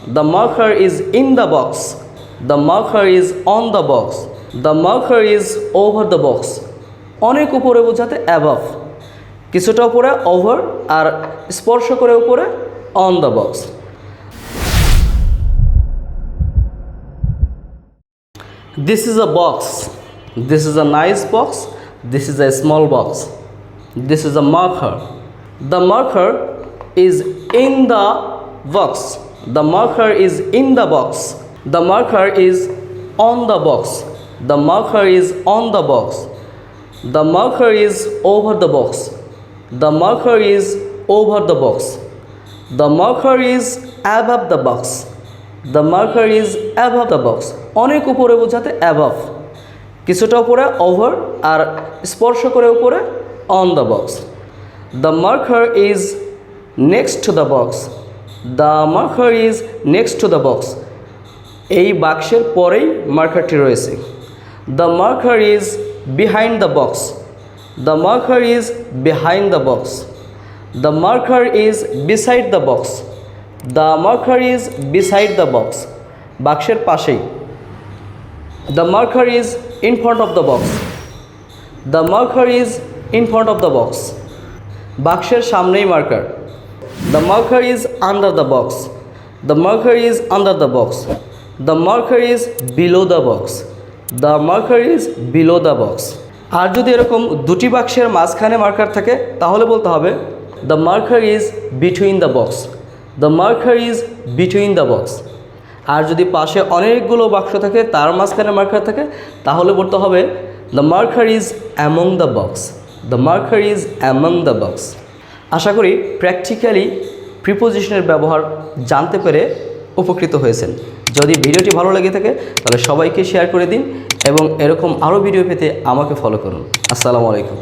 The marker is in the box. The marker is on the box. The marker is over the box. অনেক উপরে বোঝাতে above, কিছুটা উপরে over আর স্পর্শ করে উপরে on the box. This is a box. This is a nice box. This is a small box. This is a marker. The marker is in the box. The marker is in the box. The marker is on the box. The marker is on the box. The marker is over the box. The marker is over the box. The marker is above the box. The marker is above the box. অনেক উপরে বোঝাতে above, কিছুটা উপরে over আর স্পর্শ করে উপরে on the box. The marker is next to the box. The marker is next to the box. এই বাক্সের পরেই মার্কারটি রয়েছে. The marker is behind the box. The marker is behind the box. The marker is beside the box. The marker is beside the box. বাক্সের পাশেই. The marker is in front of the box. The marker is in front of the box. বাক্সের সামনেই marker. The marker is under the box. The marker is under the box. The marker is below the box. The marker is below the box. আর যদি এরকম দুটি বাক্সের মাঝখানে marker থাকে তাহলে বলতে হবে The marker is between the box. The marker is between the box. আর যদি পাশে অনেকগুলো বাক্স থাকে তার মাঝখানে মার্কার থাকে তাহলে বলতে হবে The marker is among the box. The marker is among the box. আশা করি প্র্যাকটিক্যালি প্রিপোজিশনের ব্যবহার জানতে পেরে উপকৃত হয়েছেন। যদি ভিডিওটি ভালো লেগে থাকে তাহলে সবাইকে শেয়ার করে দিন এবং এরকম আরও ভিডিও পেতে আমাকে ফলো করুন। আসসালামু আলাইকুম।